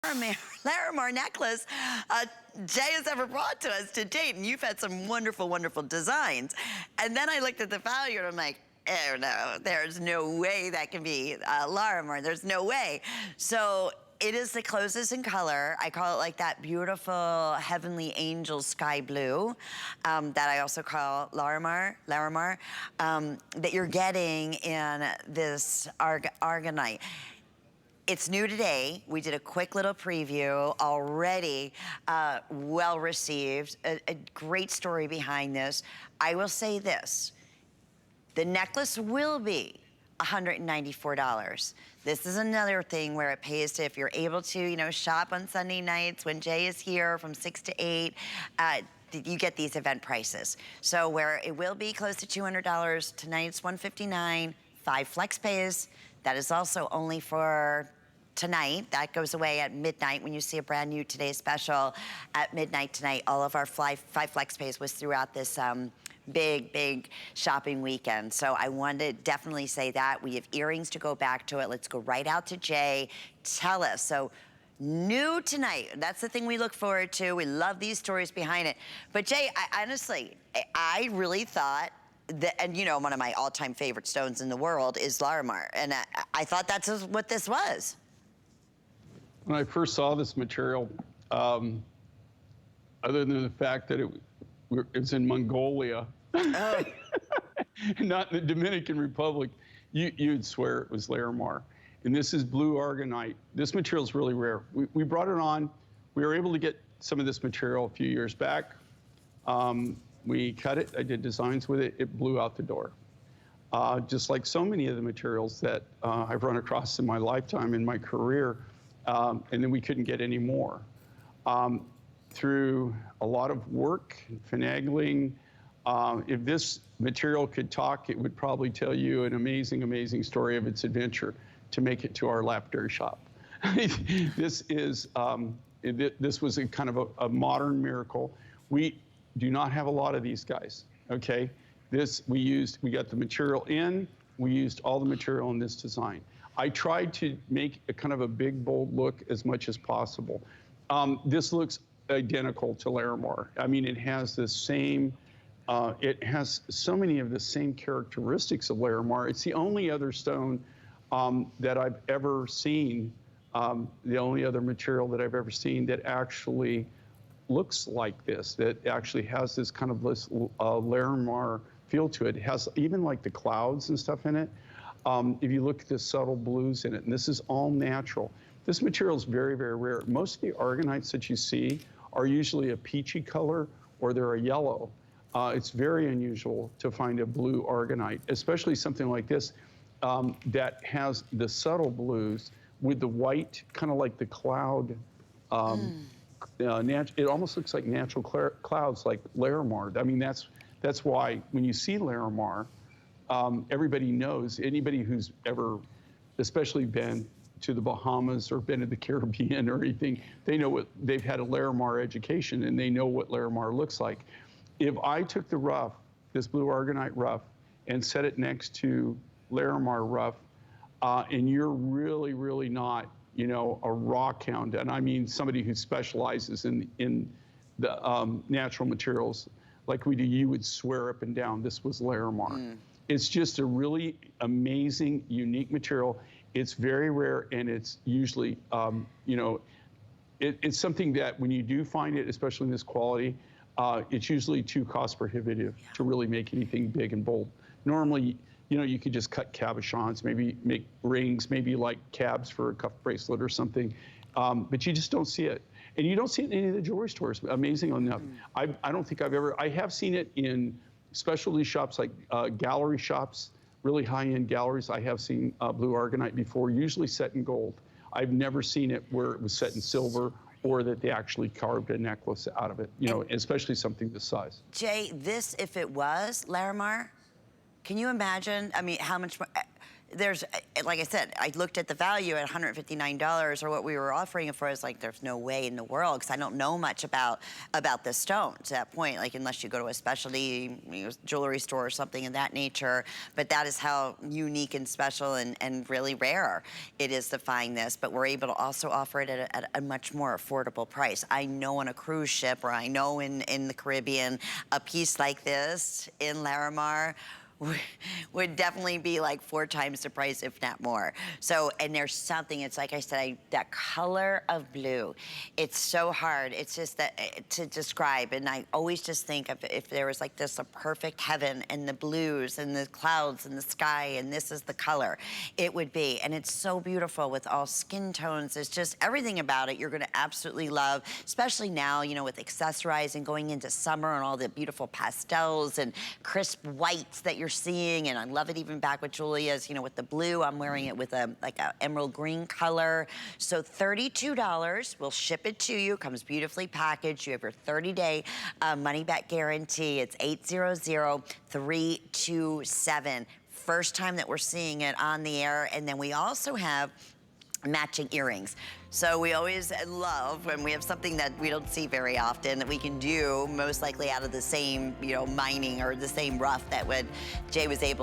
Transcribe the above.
Larimar necklace Jay has ever brought to us to date, and you've had some wonderful, wonderful designs. And then I looked at the value and I'm like, oh no, there's no way that can be Larimar. There's no way. So it is the closest in color. I call it like that beautiful heavenly angel sky blue that I also call Larimar, that you're getting in this Aragonite. It's new today. We did a quick little preview, already well received, a great story behind this. I will say this, the necklace will be $194. This is another thing where it pays to, if you're able to, you know, shop on Sunday nights when Jay is here from 6 to 8, you get these event prices. So where it will be close to $200, tonight it's $159, 5 flex pays. That is also only for tonight. That goes away at midnight when you see a brand new Today Special at midnight tonight. All of our 5 flex pays was throughout this big shopping weekend. So I wanted to definitely say that. We have earrings to go back to it. Let's go right out to Jay. Tell us. So new tonight. That's the thing we look forward to. We love these stories behind it. But Jay, I really thought that, and you know, one of my all-time favorite stones in the world is Larimar. And I thought that's what this was. When I first saw this material, other than the fact that it was in Mongolia, Oh. not in the Dominican Republic, you'd swear it was Larimar. And this is Blue Aragonite. This material is really rare. We brought it on. We were able to get some of this material a few years back. We cut it. I did designs with it. It blew out the door. Just like so many of the materials that I've run across in my lifetime, in my career, and then we couldn't get any more. Through a lot of work, finagling, if this material could talk, it would probably tell you an amazing, amazing story of its adventure to make it to our lapidary shop. This was a kind of a modern miracle. We do not have a lot of these guys, okay? We got the material in, we used all the material in this design. I tried to make a kind of a big, bold look as much as possible. This looks identical to Larimar. I mean, it has the same, it has so many of the same characteristics of Larimar. It's the only other stone that I've ever seen, the only other material that I've ever seen that actually looks like this, that actually has this kind of this Larimar feel to it. It has even like the clouds and stuff in it. If you look at the subtle blues in it, and this is all natural. This material is very, very rare. Most of the Aragonites that you see are usually a peachy color or they're a yellow. It's very unusual to find a blue Aragonite, especially something like this that has the subtle blues with the white, kind of like the cloud. It almost looks like natural clouds, like Larimar. I mean, that's why when you see Larimar, everybody knows, anybody who's ever, especially been to the Bahamas or been to the Caribbean or anything, they know what, they've had a Larimar education and they know what Larimar looks like. If I took the rough, this Blue Aragonite rough, and set it next to Larimar rough, and you're really, really not, you know, a rock hound, and I mean somebody who specializes in the natural materials like we do, you would swear up and down this was Larimar. It's just a really amazing, unique material. It's very rare, and it's usually, you know, it's something that when you do find it, especially in this quality, it's usually too cost prohibitive to really make anything big and bold. Normally, you know, you could just cut cabochons, maybe make rings, maybe like cabs for a cuff bracelet or something, but you just don't see it. And you don't see it in any of the jewelry stores, amazing enough. I don't think I have seen it in specialty shops like gallery shops, really high-end galleries. I have seen Blue Aragonite before, usually set in gold. I've never seen it where it was set in silver or that they actually carved a necklace out of it, you know, especially something this size. Jay, this, if it was Larimar, can you imagine, I mean, how much more, there's, like I said, I looked at the value at $159 or what we were offering it for. I was like, there's no way in the world, because I don't know much about this stone to that point, like unless you go to a specialty jewelry store or something of that nature. But that is how unique and special and really rare it is to find this. But we're able to also offer it at a much more affordable price. I know on a cruise ship, or I know in the Caribbean, a piece like this in Larimar would definitely be like 4 times the price, if not more. So, and there's something, it's like I said, that color of blue, it's so hard. It's just that to describe. And I always just think of if there was like this, a perfect heaven and the blues and the clouds and the sky, and this is the color, it would be. And it's so beautiful with all skin tones. It's just everything about it you're gonna absolutely love, especially now, you know, with accessorizing, going into summer and all the beautiful pastels and crisp whites that you're seeing. And I love it even back with Julia's, you know, with the blue. I'm wearing it with like a emerald green color. So $32, we'll ship it to you. Comes beautifully packaged. You have your 30-day money back guarantee. It's 800-327. First time that we're seeing it on the air. And then we also have matching earrings. So we always love when we have something that we don't see very often that we can do, most likely out of the same, you know, mining or the same rough that Jay was able